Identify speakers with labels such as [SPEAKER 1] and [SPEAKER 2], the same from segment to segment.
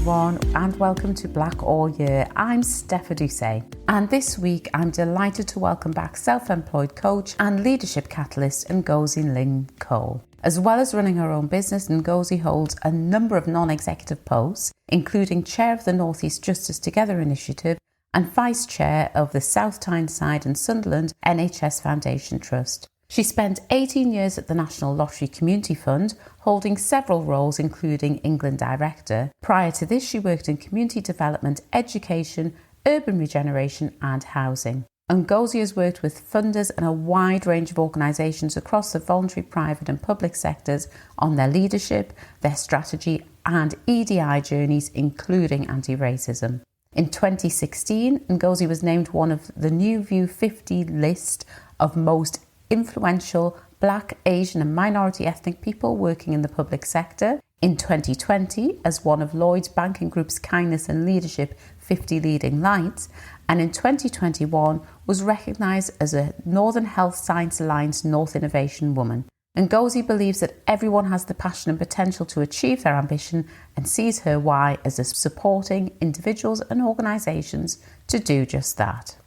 [SPEAKER 1] everyone, and welcome to Black All Year. I'm Stepha Doucet, and this week I'm delighted to welcome back self-employed coach and leadership catalyst Ngozi Lyn Cole. As well as running her own business, Ngozi holds a number of non-executive posts, including chair of the North East Justice Together initiative and vice chair of the South Tyneside and Sunderland NHS Foundation Trust. She spent 18 years at the National Lottery Community Fund, holding several roles including England Director. Prior to this, she worked in community development, education, urban regeneration and housing. Ngozi has worked with funders and a wide range of organisations across the voluntary, private and public sectors on their leadership, their strategy and EDI journeys, including anti-racism. In 2016, Ngozi was named one of the New View 50 list of most influential Black, Asian and minority ethnic people working in the public sector. In 2020, as one of Lloyds Banking Group's Kindness and Leadership 50 Leading Lights, and in 2021 was recognised as a Northern Health Science Alliance North Innovation Woman. Ngozi believes that everyone has the passion and potential to achieve their ambition and sees her why as supporting individuals and organisations to do just that.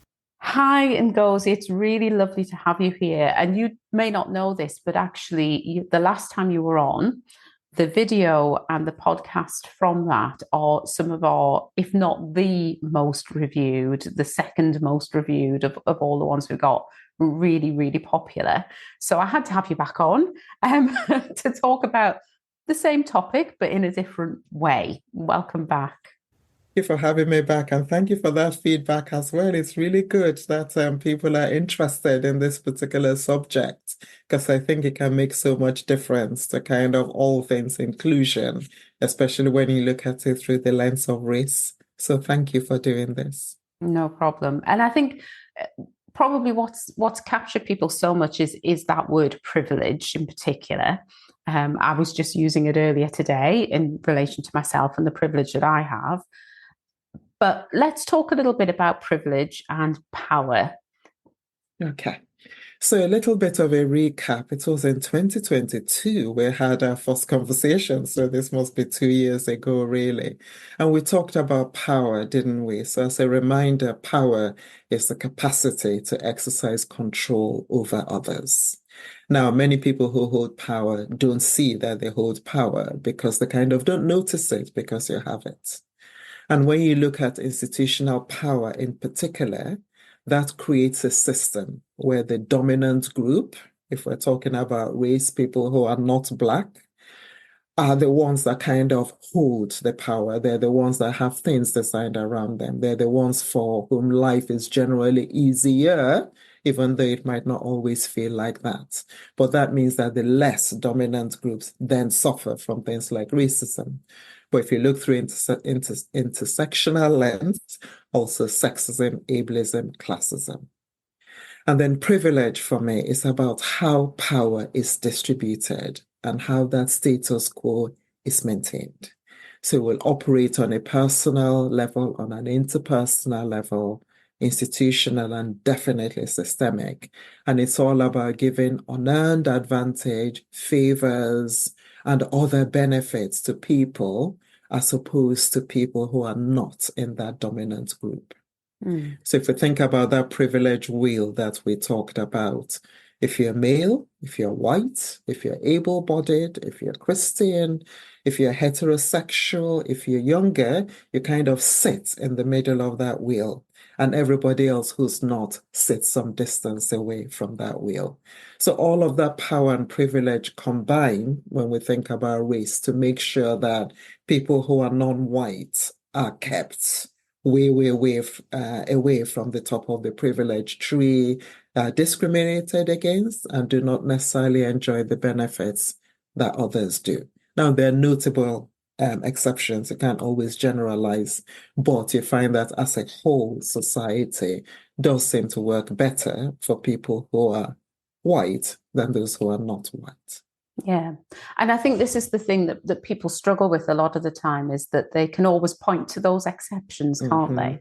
[SPEAKER 1] Hi, Ngozi. It's really lovely to have you here. And you may not know this, but actually, the last time you were on, the video and the podcast from that are some of our, if not the most reviewed, the second most reviewed of all the ones we got, really, really popular. So I had to have you back on to talk about the same topic, but in a different way. Welcome back.
[SPEAKER 2] Thank you for having me back, and thank you for that feedback as well. It's really good that people are interested in this particular subject, because I think it can make so much difference to kind of all things inclusion, especially when you look at it through the lens of race. So thank you for doing this.
[SPEAKER 1] No problem. And I think probably what's captured people so much is that word privilege in particular. I was just using it earlier today in relation to myself and the privilege that I have. But let's talk a little bit about privilege and power.
[SPEAKER 2] Okay. So a little bit of a recap. It was in 2022 we had our first conversation. So this must be 2 years ago, really. And we talked about power, didn't we? So as a reminder, power is the capacity to exercise control over others. Now, many people who hold power don't see that they hold power because they kind of don't notice it because you have it. And when you look at institutional power in particular, that creates a system where the dominant group, if we're talking about race, people who are not Black, are the ones that kind of hold the power. They're the ones that have things designed around them. They're the ones for whom life is generally easier, even though it might not always feel like that. But that means that the less dominant groups then suffer from things like racism. But if you look through intersectional lens, also sexism, ableism, classism. And then privilege for me is about how power is distributed and how that status quo is maintained. So we'll operate on a personal level, on an interpersonal level, institutional and definitely systemic. And it's all about giving unearned advantage, favors, and other benefits to people as opposed to people who are not in that dominant group. So if we think about that privilege wheel that we talked about, if you're male, if you're white, if you're able-bodied, if you're Christian, if you're heterosexual, if you're younger, you kind of sit in the middle of that wheel. And everybody else who's not sits some distance away from that wheel. So all of that power and privilege combine when we think about race to make sure that people who are non-white are kept way away from the top of the privilege tree, discriminated against, and do not necessarily enjoy the benefits that others do. Now, there are notable exceptions. You can't always generalize, but you find that as a whole, society does seem to work better for people who are white than those who are not white.
[SPEAKER 1] Yeah. And I think this is the thing that people struggle with a lot of the time, is that they can always point to those exceptions, can't they?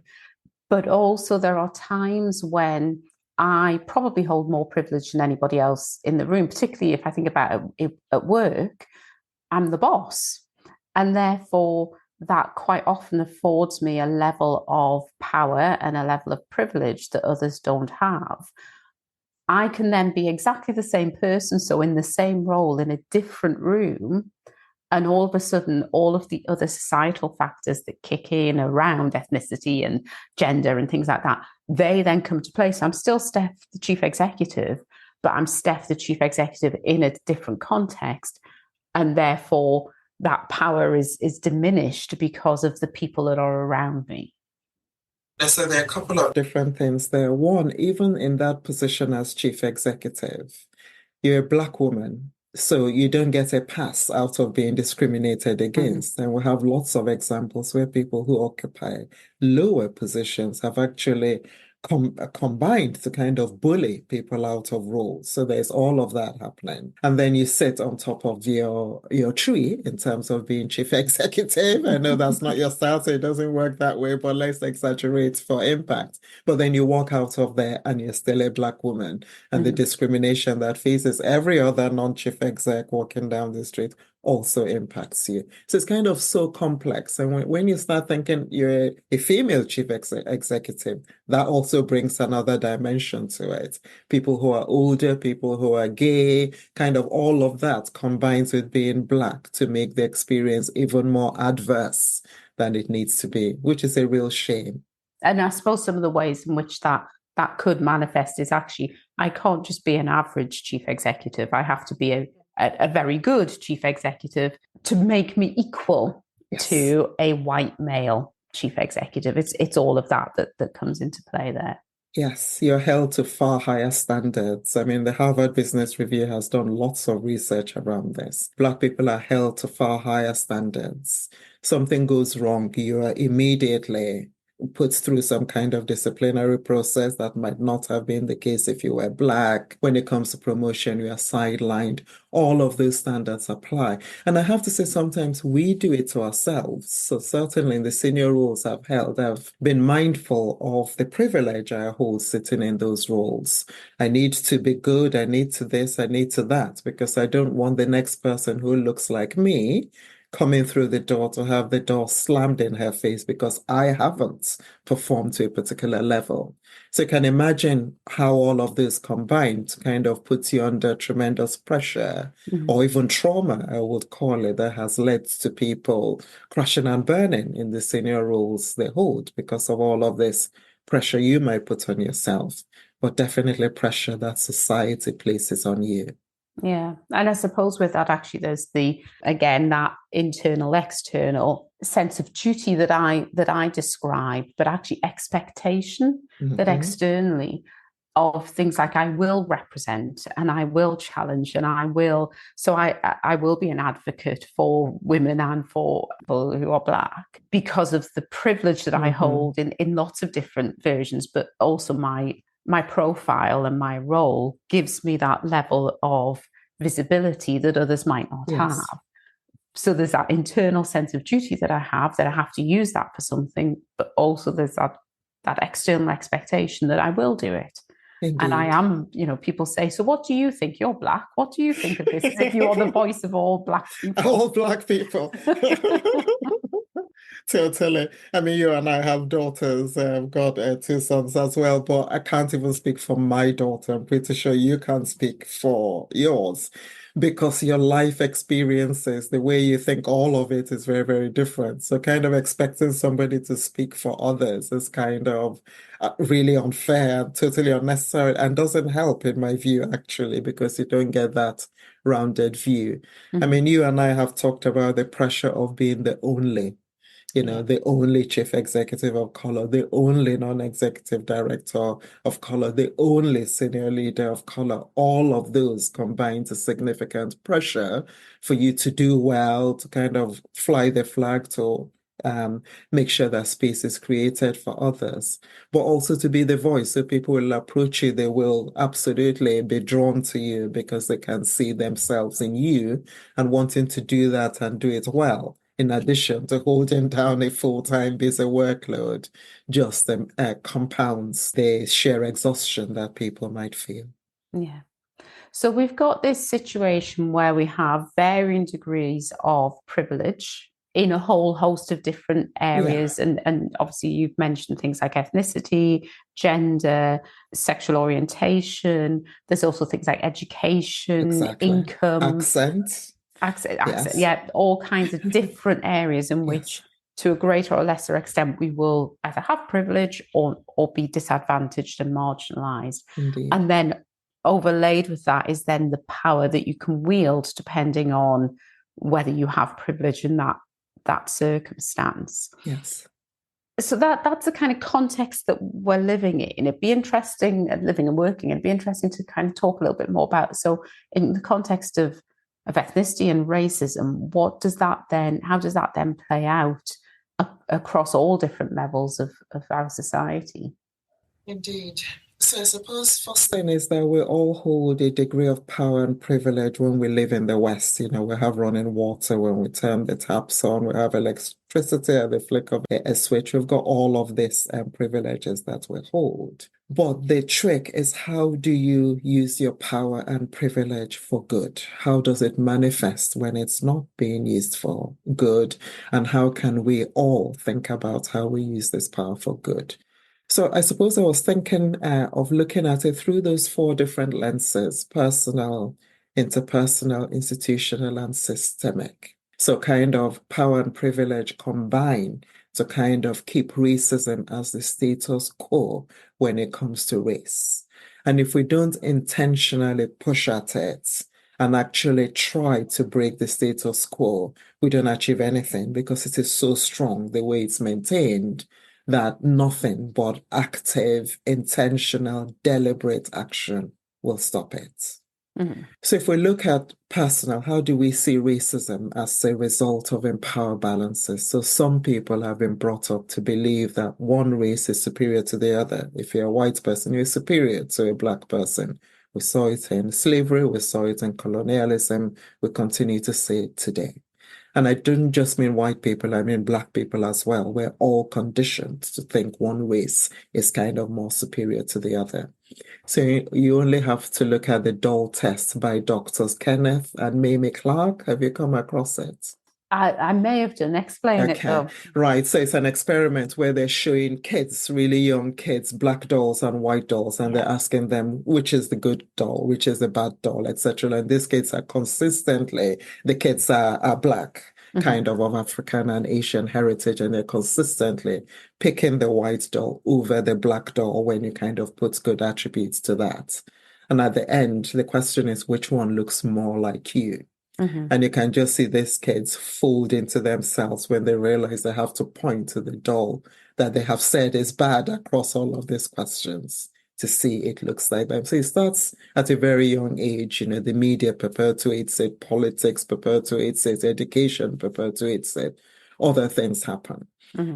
[SPEAKER 1] But also there are times when I probably hold more privilege than anybody else in the room, particularly if I think about it at work. I'm the boss. And therefore, that quite often affords me a level of power and a level of privilege that others don't have. I can then be exactly the same person, so in the same role in a different room, and all of a sudden, all of the other societal factors that kick in around ethnicity and gender and things like that, they then come to play. So I'm still Steph, the chief executive, but I'm Steph, the chief executive in a different context. And therefore, that power is diminished because of the people that are around me.
[SPEAKER 2] So there are a couple of different things there. One, even in that position as chief executive, you're a Black woman, so you don't get a pass out of being discriminated against. And we have lots of examples where people who occupy lower positions have actually combined to kind of bully people out of roles. So there's all of that happening. And then you sit on top of your tree in terms of being chief executive. I know that's not your style, so it doesn't work that way, but let's exaggerate for impact. But then you walk out of there and you're still a Black woman, and the discrimination that faces every other non-chief exec walking down the street also impacts you. So it's kind of so complex. And when you start thinking you're a female chief executive, that also brings another dimension to it. People who are older, people who are gay, kind of all of that combines with being Black to make the experience even more adverse than it needs to be, which is a real shame.
[SPEAKER 1] And I suppose some of the ways in which that could manifest is actually, I can't just be an average chief executive. I have to be a very good chief executive to make me equal to a white male chief executive. It's all of that comes into play there.
[SPEAKER 2] Yes, you're held to far higher standards. I mean, the Harvard Business Review has done lots of research around this. Black people are held to far higher standards. Something goes wrong, you are immediately put through some kind of disciplinary process that might not have been the case if you were Black. When it comes to promotion, you are sidelined. All of those standards apply. And I have to say, sometimes we do it to ourselves. So certainly in the senior roles I've held, I've been mindful of the privilege I hold sitting in those roles. I need to be good. I need to this, I need to that, because I don't want the next person who looks like me coming through the door to have the door slammed in her face because I haven't performed to a particular level. So you can imagine how all of this combined kind of puts you under tremendous pressure, or even trauma, I would call it, that has led to people crashing and burning in the senior roles they hold because of all of this pressure you might put on yourself, but definitely pressure that society places on you.
[SPEAKER 1] Yeah. And I suppose with that, actually, there's again, that internal, external sense of duty that I describe, but actually expectation that externally of things like I will represent and I will challenge and I will be an advocate for women and for people who are Black because of the privilege that I hold in lots of different versions, but also my profile and my role gives me that level of visibility that others might not have. So there's that internal sense of duty that I have to use that for something, but also there's that external expectation that I will do it. Indeed. And I am, people say, so what do you think? You're Black. What do you think of this? As if you are the voice of all Black people.
[SPEAKER 2] All Black people. Totally. I mean, you and I have daughters. I've got 2 sons as well, but I can't even speak for my daughter. I'm pretty sure you can't speak for yours because your life experiences, the way you think, all of it is very, very different. So kind of expecting somebody to speak for others is kind of really unfair, totally unnecessary, and doesn't help in my view, actually, because you don't get that rounded view. I mean, you and I have talked about the pressure of being the only the only chief executive of color, the only non-executive director of color, the only senior leader of color. All of those combine to significant pressure for you to do well, to kind of fly the flag, to make sure that space is created for others, but also to be the voice. So people will approach you, they will absolutely be drawn to you because they can see themselves in you and wanting to do that and do it well. In addition to holding down a full-time busy workload, just compounds the sheer exhaustion that people might feel.
[SPEAKER 1] Yeah. So we've got this situation where we have varying degrees of privilege in a whole host of different areas.
[SPEAKER 2] Yeah.
[SPEAKER 1] And obviously you've mentioned things like ethnicity, gender, sexual orientation. There's also things like education,
[SPEAKER 2] Exactly.
[SPEAKER 1] income,
[SPEAKER 2] Accent.
[SPEAKER 1] accent.
[SPEAKER 2] Yes.
[SPEAKER 1] Yeah, all kinds of different areas in
[SPEAKER 2] Yes.
[SPEAKER 1] which, to a greater or lesser extent, we will either have privilege or be disadvantaged and marginalised.
[SPEAKER 2] Indeed.
[SPEAKER 1] And then overlaid with that is then the power that you can wield depending on whether you have privilege in that circumstance.
[SPEAKER 2] Yes.
[SPEAKER 1] So that's the kind of context that we're living in. It'd be interesting, living and working, it'd be interesting to kind of talk a little bit more about. So in the context of ethnicity and racism, how does that then play out across all different levels of our society?
[SPEAKER 2] Indeed. So I suppose first thing is that we all hold a degree of power and privilege when we live in the West. You know, we have running water when we turn the taps on, we have electricity at the flick of a switch. We've got all of these privileges that we hold. But the trick is, how do you use your power and privilege for good? How does it manifest when it's not being used for good? And how can we all think about how we use this power for good? So I suppose I was thinking of looking at it through those four different lenses: personal, interpersonal, institutional, and systemic. So kind of power and privilege combine to kind of keep racism as the status quo when it comes to race. And if we don't intentionally push at it and actually try to break the status quo, we don't achieve anything, because it is so strong the way it's maintained that nothing but active, intentional, deliberate action will stop it. Mm-hmm. So if we look at personal, how do we see racism as a result of power balances? So some people have been brought up to believe that one race is superior to the other. If you're a white person, you're superior to a black person. We saw it in slavery, we saw it in colonialism, we continue to see it today. And I don't just mean white people, I mean black people as well. We're all conditioned to think one race is kind of more superior to the other. So you only have to look at the doll test by Doctors Kenneth and Mamie Clark. Have you come across it?
[SPEAKER 1] I may have done. Explain it though.
[SPEAKER 2] Right. So it's an experiment where they're showing kids, really young kids, black dolls and white dolls, and they're asking them which is the good doll, which is the bad doll, etc. And these kids are consistently, the kids are black, kind of African and Asian heritage, and they're consistently picking the white doll over the black doll when you kind of put good attributes to that. And at the end, the question is, which one looks more like you? And you can just see these kids fold into themselves when they realize they have to point to the doll that they have said is bad across all of these questions to see it looks like them. So it starts at a very young age. You know, the media perpetuates it, politics perpetuates it, education perpetuates it, other things happen.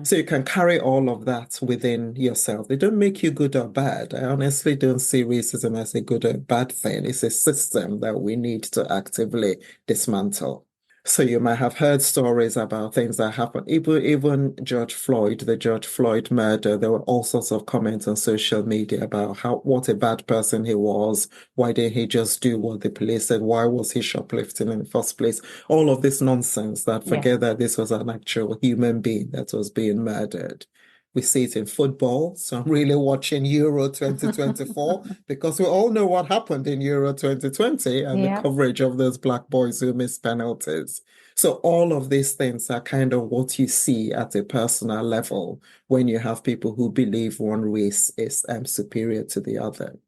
[SPEAKER 2] So you can carry all of that within yourself. They don't make you good or bad. I honestly don't see racism as a good or bad thing. It's a system that we need to actively dismantle. So you might have heard stories about things that happen. Even George Floyd, the George Floyd murder, there were all sorts of comments on social media about what a bad person he was. Why didn't he just do what the police said? Why was he shoplifting in the first place? All of this nonsense that forget that this was an actual human being that was being murdered. We see it in football. So I'm really watching Euro 2024 because we all know what happened in Euro 2020 and the coverage of those black boys who missed penalties. So all of these things are kind of what you see at a personal level when you have people who believe one race is superior to the other.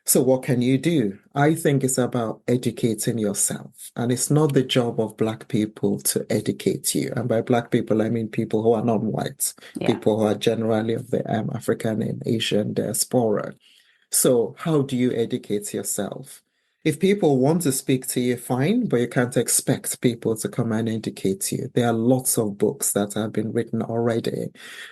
[SPEAKER 2] So what can you do? I think it's about educating yourself. And it's not the job of Black people to educate you. And by Black people, I mean people who are non-white, people who are generally of the African and Asian diaspora. So how do you educate yourself? If people want to speak to you, fine, but you can't expect people to come and educate you. There are lots of books that have been written already.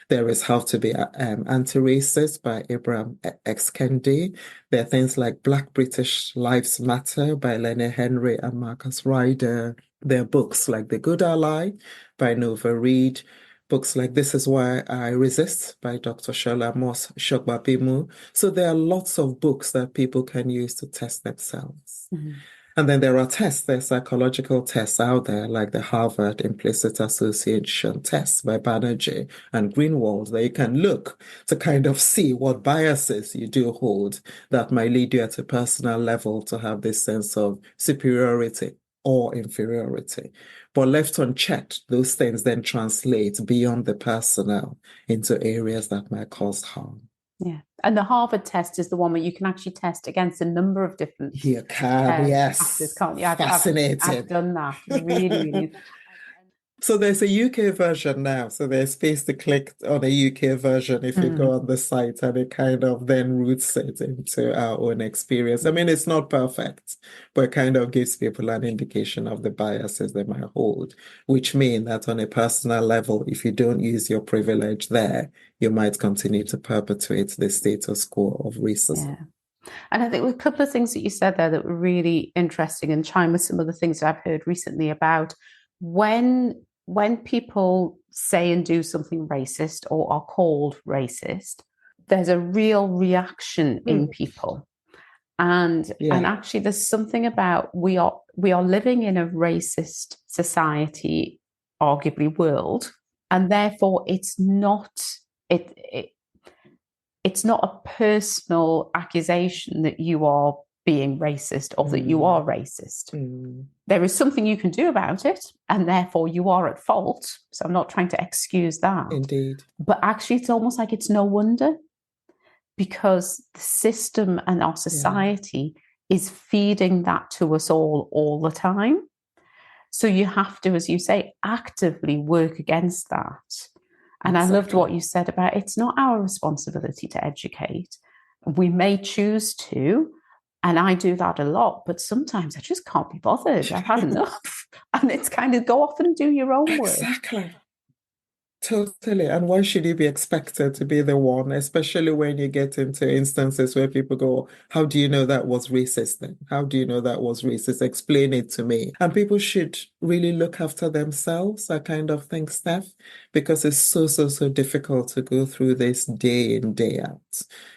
[SPEAKER 2] There is How to Be Antiracist by Ibram X. Kendi. There are things like Black British Lives Matter by Lenny Henry and Marcus Ryder. There are books like The Good Ally by Nova Reid. Books like This Is Why I Resist by Dr. Shola Moss Shogbapimu. So there are lots of books that people can use to test themselves. And then there are tests, there's psychological tests out there, like the Harvard Implicit Association Test by Banerjee and Greenwald, that you can look to kind of see what biases you do hold that might lead you at a personal level to have this sense of superiority or inferiority. But left unchecked, those things then translate beyond the personal into areas that might cause harm.
[SPEAKER 1] Yeah. And the Harvard test is the one where you can actually test against a number of different
[SPEAKER 2] You can,
[SPEAKER 1] factors,
[SPEAKER 2] yes.
[SPEAKER 1] can't you?
[SPEAKER 2] Fascinating.
[SPEAKER 1] I've done that. Really, really.
[SPEAKER 2] So there's a UK version now. So there's space to click on a UK version if you go on the site, and it kind of then roots it into our own experience. I mean, it's not perfect, but it kind of gives people an indication of the biases they might hold, which mean that on a personal level, if you don't use your privilege there, you might continue to perpetuate the status quo of racism.
[SPEAKER 1] Yeah. And I think a couple of things that you said there that were really interesting and chime with some of the things that I've heard recently about when people say and do something racist or are called racist, there's a real reaction in people. And actually there's something about we are living in a racist society, arguably world, and therefore it's not a personal accusation that you are being racist or that you are racist. There is something you can do about it, and therefore you are at fault. So I'm not trying to excuse that.
[SPEAKER 2] Indeed.
[SPEAKER 1] But actually, it's almost like it's no wonder, because the system and our society is feeding that to us all the time. So you have to, as you say, actively work against that. And I loved what you said about it's not our responsibility to educate. We may choose to, and I do that a lot, but sometimes I just can't be bothered. I've had enough. And it's kind of go off and do your own work.
[SPEAKER 2] Exactly. Totally. And why should you be expected to be the one, especially when you get into instances where people go, how do you know that was racist then? How do you know that was racist? Explain it to me. And people should really look after themselves, I kind of think, Steph, because it's so difficult to go through this day in, day out.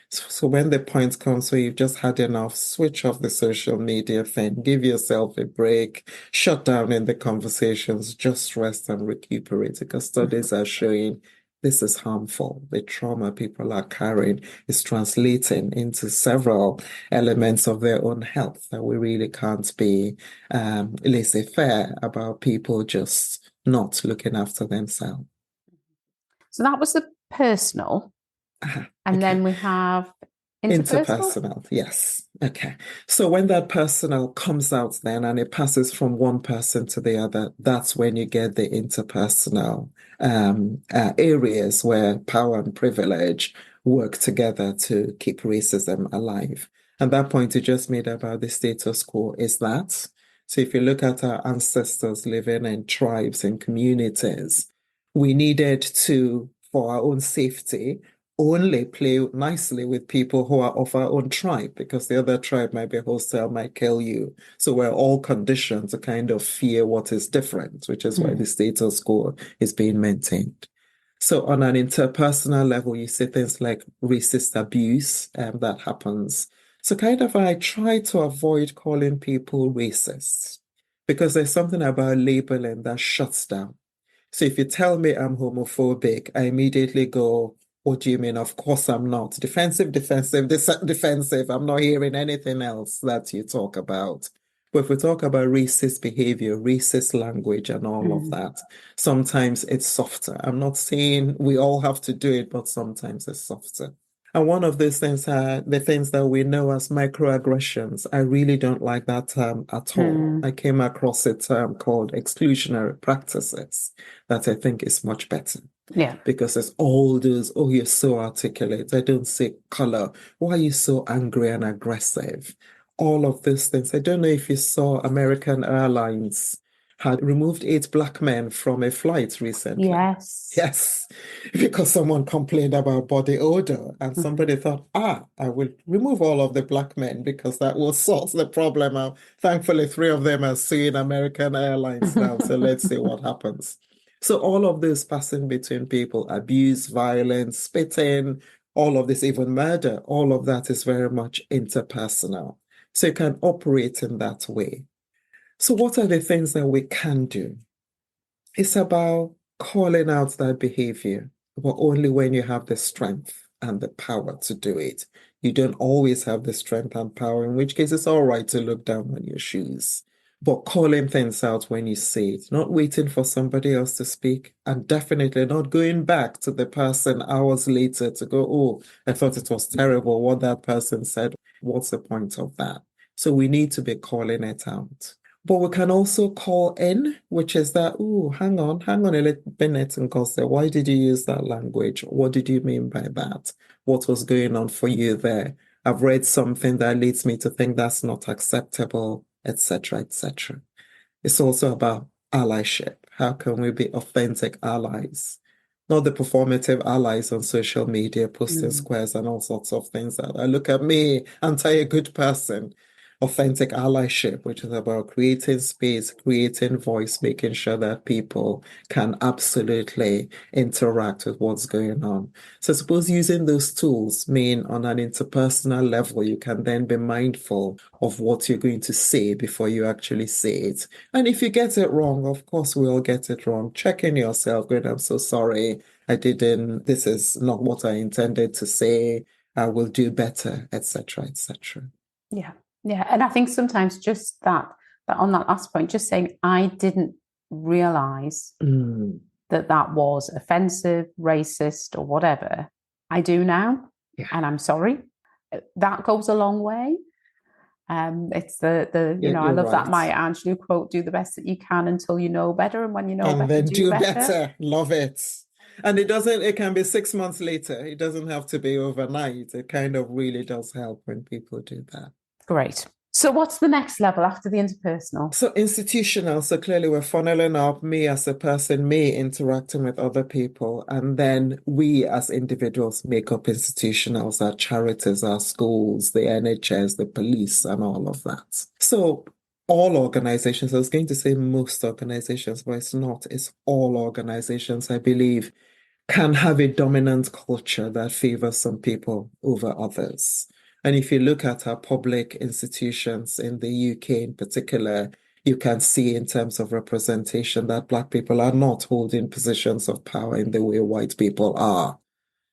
[SPEAKER 2] So when the point comes where you've just had enough, switch off the social media thing, give yourself a break, shut down in the conversations, just rest and recuperate, because studies are showing this is harmful. The trauma people are carrying is translating into several elements of their own health that we really can't be laissez-faire about people just not looking after themselves.
[SPEAKER 1] So that was the personal. And then we have
[SPEAKER 2] interpersonal. Yes. Okay. So when that personal comes out then and it passes from one person to the other, that's when you get the interpersonal areas where power and privilege work together to keep racism alive. And that point you just made about the status quo is that. So if you look at our ancestors living in tribes and communities, we needed to, for our own safety, only play nicely with people who are of our own tribe, because the other tribe might be hostile, might kill you. So we're all conditioned to kind of fear what is different, which is why the status quo is being maintained. So on an interpersonal level, you see things like racist abuse that happens. So kind of I try to avoid calling people racist, because there's something about labeling that shuts down. So if you tell me I'm homophobic, I immediately go, what do you mean? Of course I'm not. Defensive. I'm not hearing anything else that you talk about. But if we talk about racist behavior, racist language and all of that, sometimes it's softer. I'm not saying we all have to do it, but sometimes it's softer. And one of those things are the things that we know as microaggressions. I really don't like that term at all. I came across a term called exclusionary practices that I think is much better.
[SPEAKER 1] Yeah.
[SPEAKER 2] Because it's all those, oh, you're so articulate. I don't say color. Why are you so angry and aggressive? All of these things. I don't know if you saw American Airlines had removed 8 black men from a flight recently. Yes, because someone complained about body odor and somebody thought, I will remove all of the black men because that will solve the problem. Thankfully, 3 of them are suing American Airlines now, so let's see what happens. So all of this passing between people, abuse, violence, spitting, all of this, even murder, all of that is very much interpersonal. So you can operate in that way. So what are the things that we can do? It's about calling out that behavior, but only when you have the strength and the power to do it. You don't always have the strength and power, in which case it's all right to look down on your shoes. But calling things out when you see it, not waiting for somebody else to speak, and definitely not going back to the person hours later to go, oh, I thought it was terrible what that person said. What's the point of that? So we need to be calling it out. But we can also call in, which is that, oh, hang on a little minute, and Ngozi, why did you use that language? What did you mean by that? What was going on for you there? I've read something that leads me to think that's not acceptable, etc., etc. It's also about allyship. How can we be authentic allies? Not the performative allies on social media, posting squares and all sorts of things that I look at me, anti a good person. Authentic allyship, which is about creating space, creating voice, making sure that people can absolutely interact with what's going on. So I suppose using those tools mean on an interpersonal level, you can then be mindful of what you're going to say before you actually say it. And if you get it wrong, of course, we all get it wrong. Check in yourself, going, I'm so sorry. This is not what I intended to say. I will do better, etc., etc.
[SPEAKER 1] Yeah. Yeah. And I think sometimes just that on that last point, just saying, I didn't realize that was offensive, racist, or whatever. I do now.
[SPEAKER 2] Yeah.
[SPEAKER 1] And I'm sorry. That goes a long way. It's the I love that Maya Angelou quote, do the best that you can until you know better. And when you know better,
[SPEAKER 2] then do better. Love it. And it can be 6 months later. It doesn't have to be overnight. It kind of really does help when people do that.
[SPEAKER 1] Great. So what's the next level after the interpersonal?
[SPEAKER 2] So institutional. So clearly we're funneling up me as a person, me interacting with other people. And then we as individuals make up institutionals, our charities, our schools, the NHS, the police, and all of that. So all organizations, I was going to say most organizations, but it's not. It's all organizations, I believe, can have a dominant culture that favors some people over others. And if you look at our public institutions in the UK in particular, you can see in terms of representation that Black people are not holding positions of power in the way white people are.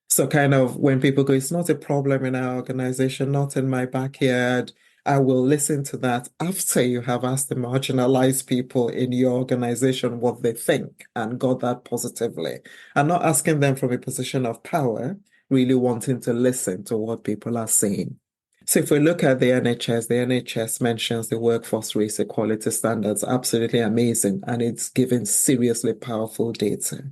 [SPEAKER 2] So kind of when people go, it's not a problem in our organization, not in my backyard, I will listen to that after you have asked the marginalized people in your organization what they think and got that positively. And not asking them from a position of power, really wanting to listen to what people are saying. So if we look at the NHS mentions the workforce race equality standards, absolutely amazing. And it's given seriously powerful data.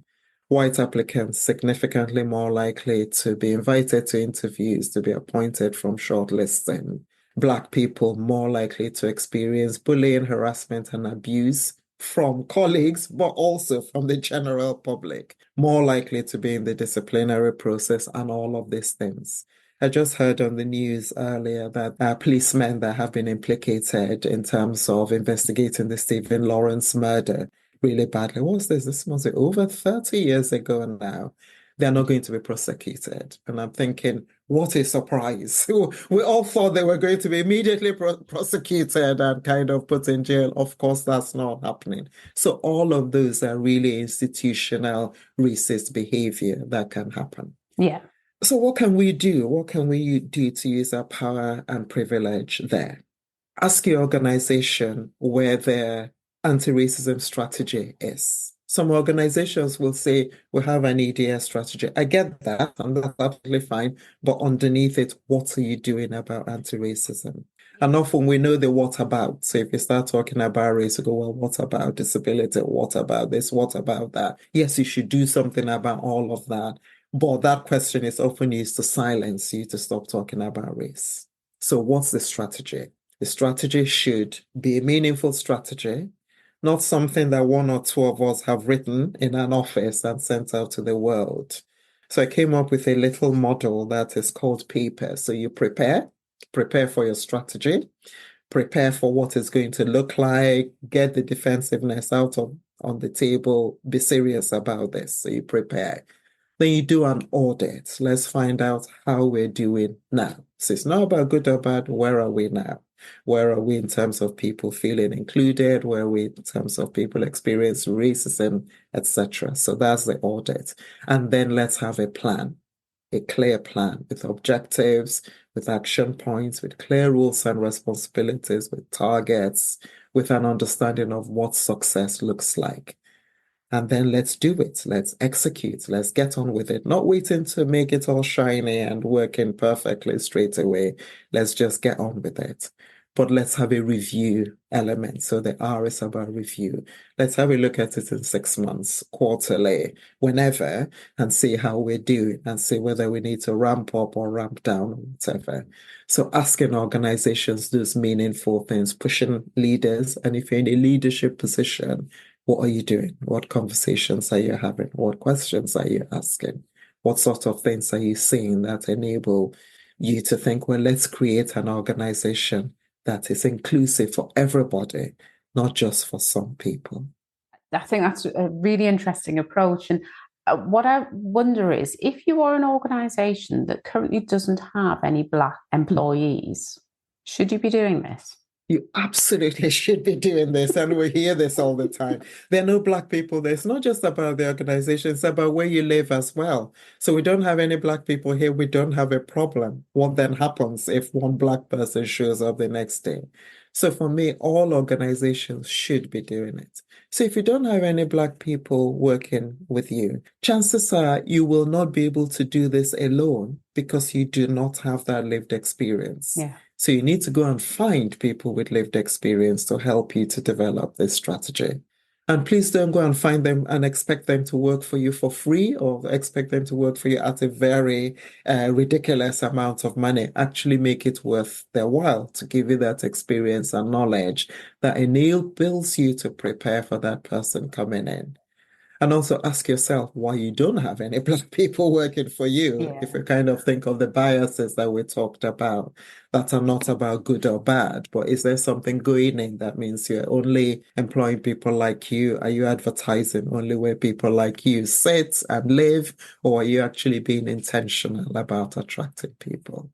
[SPEAKER 2] White applicants significantly more likely to be invited to interviews, to be appointed from shortlisting. Black people more likely to experience bullying, harassment, and abuse from colleagues, but also from the general public, more likely to be in the disciplinary process and all of these things. I just heard on the news earlier that policemen that have been implicated in terms of investigating the Stephen Lawrence murder really badly. What was this? This must be over 30 years ago now. They're not going to be prosecuted. And I'm thinking, what a surprise. We all thought they were going to be immediately prosecuted and kind of put in jail. Of course, that's not happening. So all of those are really institutional racist behavior that can happen.
[SPEAKER 1] Yeah.
[SPEAKER 2] So what can we do? What can we do to use our power and privilege there? Ask your organization where their anti-racism strategy is. Some organizations will say, we have an EDS strategy. I get that, and that's absolutely fine. But underneath it, what are you doing about anti-racism? And often we know the what about. So if you start talking about race, you go, well, what about disability? What about this? What about that? Yes, you should do something about all of that. But that question is often used to silence you to stop talking about race. So what's the strategy? The strategy should be a meaningful strategy, not something that one or two of us have written in an office and sent out to the world. So I came up with a little model that is called paper. So you prepare for your strategy, prepare for what it's going to look like, get the defensiveness out on the table, be serious about this. So you prepare. Then you do an audit. Let's find out how we're doing now. So it's not about good or bad. Where are we now? Where are we in terms of people feeling included? Where are we in terms of people experiencing racism, etc.? So that's the audit. And then let's have a plan, a clear plan with objectives, with action points, with clear rules and responsibilities, with targets, with an understanding of what success looks like. And then let's do it. Let's execute. Let's get on with it. Not waiting to make it all shiny and working perfectly straight away. Let's just get on with it. But let's have a review element. So the R is about review. Let's have a look at it in 6 months, quarterly, whenever, and see how we're doing and see whether we need to ramp up or ramp down or whatever. So asking organizations those meaningful things, pushing leaders. And if you're in a leadership position, what are you doing? What conversations are you having? What questions are you asking? What sort of things are you seeing that enable you to think, well, let's create an organization that is inclusive for everybody, not just for some people?
[SPEAKER 1] I think that's a really interesting approach. And what I wonder is, if you are an organization that currently doesn't have any Black employees, should you be doing this?
[SPEAKER 2] You absolutely should be doing this, and we hear this all the time. There are no Black people there. It's not just about the organization, it's about where you live as well. So we don't have any Black people here, we don't have a problem. What then happens if one Black person shows up the next day? So for me, all organizations should be doing it. So if you don't have any Black people working with you, chances are you will not be able to do this alone because you do not have that lived experience.
[SPEAKER 1] Yeah.
[SPEAKER 2] So you need to go and find people with lived experience to help you to develop this strategy. And please don't go and find them and expect them to work for you for free or expect them to work for you at a very ridiculous amount of money. Actually make it worth their while to give you that experience and knowledge that enables you to prepare for that person coming in. And also ask yourself why you don't have any Black people working for you.
[SPEAKER 1] Yeah.
[SPEAKER 2] If you kind of think of the biases that we talked about, that are not about good or bad, but is there something going in that means you're only employing people like you? Are you advertising only where people like you sit and live, or are you actually being intentional about attracting people?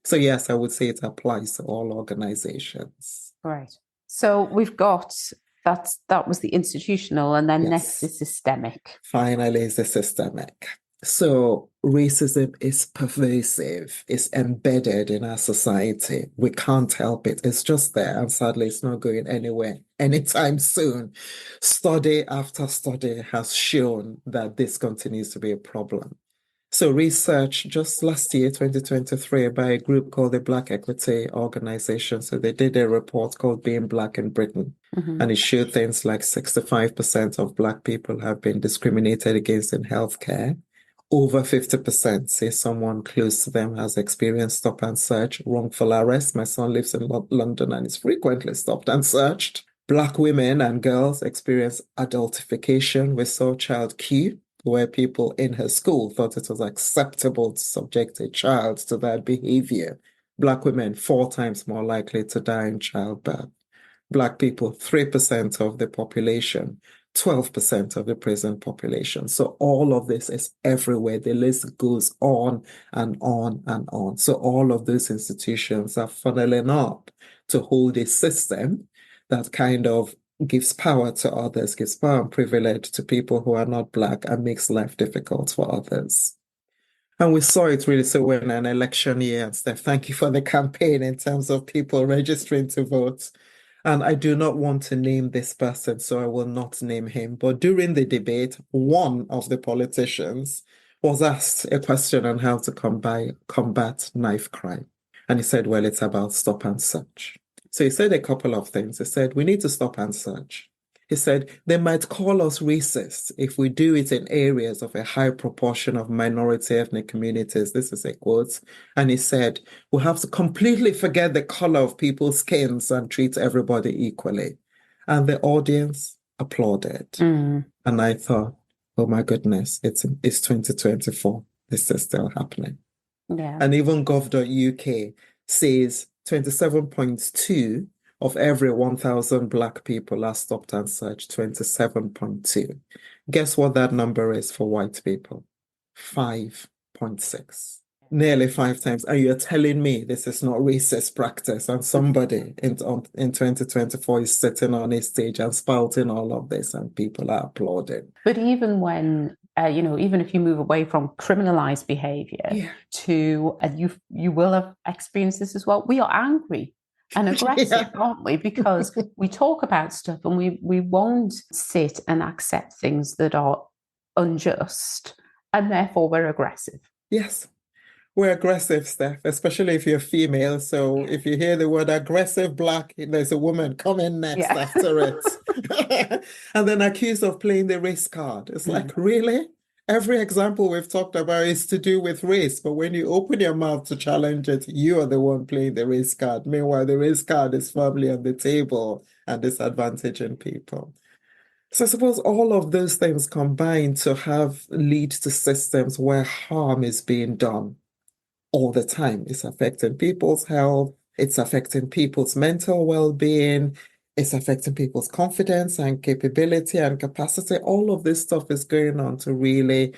[SPEAKER 2] So yes, I would say it applies to all organizations.
[SPEAKER 1] Right. So we've got that was the institutional, and then next
[SPEAKER 2] Yes.
[SPEAKER 1] is systemic.
[SPEAKER 2] Finally, is the systemic. So racism is pervasive, it's embedded in our society. We can't help it. It's just there. And sadly, it's not going anywhere anytime soon. Study after study has shown that this continues to be a problem. So research just last year, 2023, by a group called the Black Equity Organization. So they did a report called Being Black in Britain. And it showed things like 65% of Black people have been discriminated against in healthcare. Over 50% say someone close to them has experienced stop and search, wrongful arrest. My son lives in London and is frequently stopped and searched. Black women and girls experience adultification. We saw Child Q, where people in her school thought it was acceptable to subject a child to that behavior. Black women 4 times more likely to die in childbirth. Black people, 3% of the population, 12% of the prison population. So all of this is everywhere. The list goes on and on and on. So all of those institutions are funneling up to hold a system that kind of gives power to others, gives power and privilege to people who are not Black, and makes life difficult for others. And we saw it really so in an election year and stuff. Thank you for the campaign in terms of people registering to vote. And I do not want to name this person, so I will not name him. But during the debate, one of the politicians was asked a question on how to combat knife crime. And he said, well, it's about stop and search. So he said a couple of things. He said, we need to stop and search. He said, they might call us racist if we do it in areas of a high proportion of minority ethnic communities. This is a quote. And he said, we have to completely forget the color of people's skins and treat everybody equally. And the audience applauded. And I thought, oh my goodness, it's 2024. This is still happening.
[SPEAKER 1] Yeah.
[SPEAKER 2] And even gov.uk says 27.2 of every 1,000 Black people are stopped and searched, 27.2. Guess what that number is for white people? 5.6. nearly 5 times, and you're telling me this is not racist practice, and somebody in 2024 is sitting on a stage and spouting all of this, and people are applauding.
[SPEAKER 1] But even when, even if you move away from criminalized behavior to, and you will have experienced this as well, we are angry and aggressive, aren't we? Because we talk about stuff and we won't sit and accept things that are unjust, and therefore we're aggressive.
[SPEAKER 2] Yes. We're aggressive, Steph, especially if you're female. So if you hear the word aggressive black, there's a woman coming next after it. And then accused of playing the race card. It's like, really? Every example we've talked about is to do with race. But when you open your mouth to challenge it, you are the one playing the race card. Meanwhile, the race card is firmly on the table and disadvantaging people. So I suppose all of those things combine to lead to systems where harm is being done all the time. It's affecting people's health. It's affecting people's mental well-being. It's affecting people's confidence and capability and capacity. All of this stuff is going on to really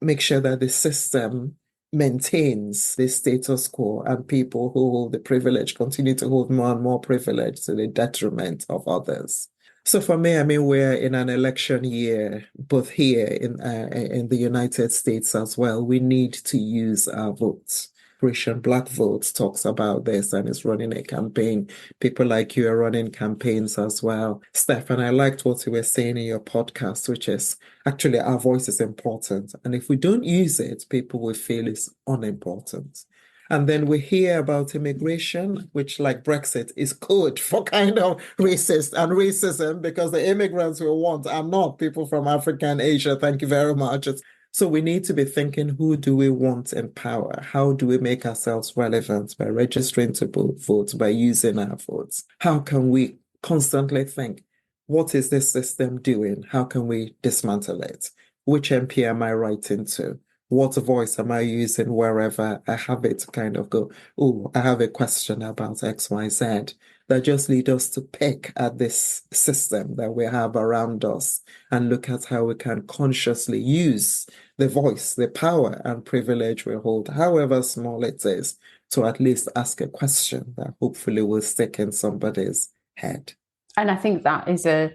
[SPEAKER 2] make sure that the system maintains the status quo, and people who hold the privilege continue to hold more and more privilege to the detriment of others. So for me, we're in an election year, both here in the United States as well. We need to use our votes. Operation Black Votes talks about this and is running a campaign. People like you are running campaigns as well. Steph, and I liked what you were saying in your podcast, which is actually our voice is important. And if we don't use it, people will feel it's unimportant. And then we hear about immigration, which, like Brexit, is code for kind of racist and racism, because the immigrants we want are not people from Africa and Asia. Thank you very much. So we need to be thinking, who do we want in power? How do we make ourselves relevant? By registering to vote, by using our votes. How can we constantly think, what is this system doing? How can we dismantle it? Which MP am I writing to? What voice am I using wherever I have it to kind of go, oh, I have a question about X, Y, Z, that just lead us to pick at this system that we have around us and look at how we can consciously use the voice, the power and privilege we hold, however small it is, to at least ask a question that hopefully will stick in somebody's head.
[SPEAKER 1] And I think that is a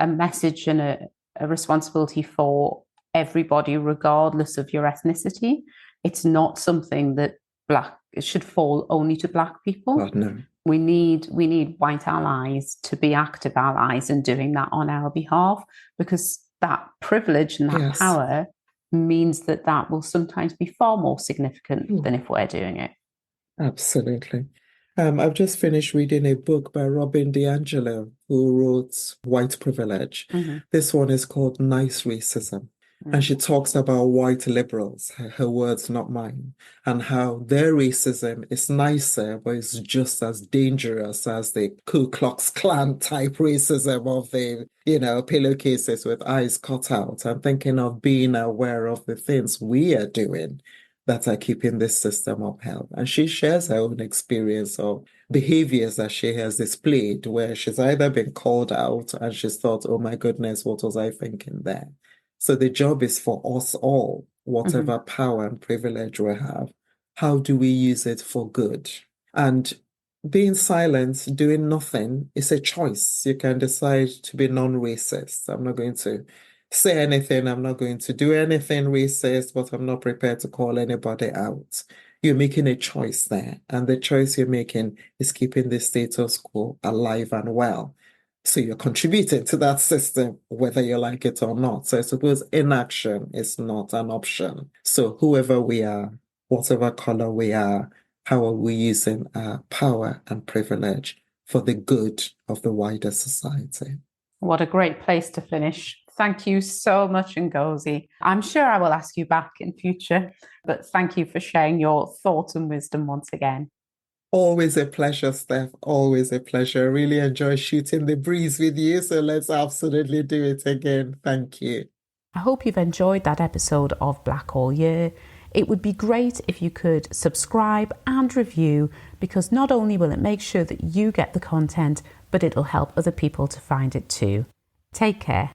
[SPEAKER 1] message and a responsibility for everybody, regardless of your ethnicity. It's not something that it should fall only to Black people.
[SPEAKER 2] God, no.
[SPEAKER 1] We need white allies to be active allies and doing that on our behalf, because that privilege and that power means that will sometimes be far more significant than if we're doing it.
[SPEAKER 2] Absolutely. I've just finished reading a book by Robin DiAngelo, who wrote White Privilege. Mm-hmm. This one is called Nice Racism. And she talks about white liberals, her words, not mine, and how their racism is nicer, but it's just as dangerous as the Ku Klux Klan type racism of the, pillowcases with eyes cut out. I'm thinking of being aware of the things we are doing that are keeping this system upheld. And she shares her own experience of behaviors that she has displayed, where she's either been called out and she's thought, oh my goodness, what was I thinking there? So the job is for us all, whatever power and privilege we have, how do we use it for good? And being silent, doing nothing, is a choice. You can decide to be non-racist. I'm not going to say anything. I'm not going to do anything racist, but I'm not prepared to call anybody out. You're making a choice there. And the choice you're making is keeping the status quo alive and well. So you're contributing to that system, whether you like it or not. So I suppose inaction is not an option. So whoever we are, whatever color we are, how are we using our power and privilege for the good of the wider society?
[SPEAKER 1] What a great place to finish. Thank you so much, Ngozi. I'm sure I will ask you back in future, but thank you for sharing your thoughts and wisdom once again.
[SPEAKER 2] Always a pleasure, Steph. Always a pleasure. I really enjoy shooting the breeze with you. So let's absolutely do it again. Thank you.
[SPEAKER 1] I hope you've enjoyed that episode of Black All Year. It would be great if you could subscribe and review, because not only will it make sure that you get the content, but it'll help other people to find it too. Take care.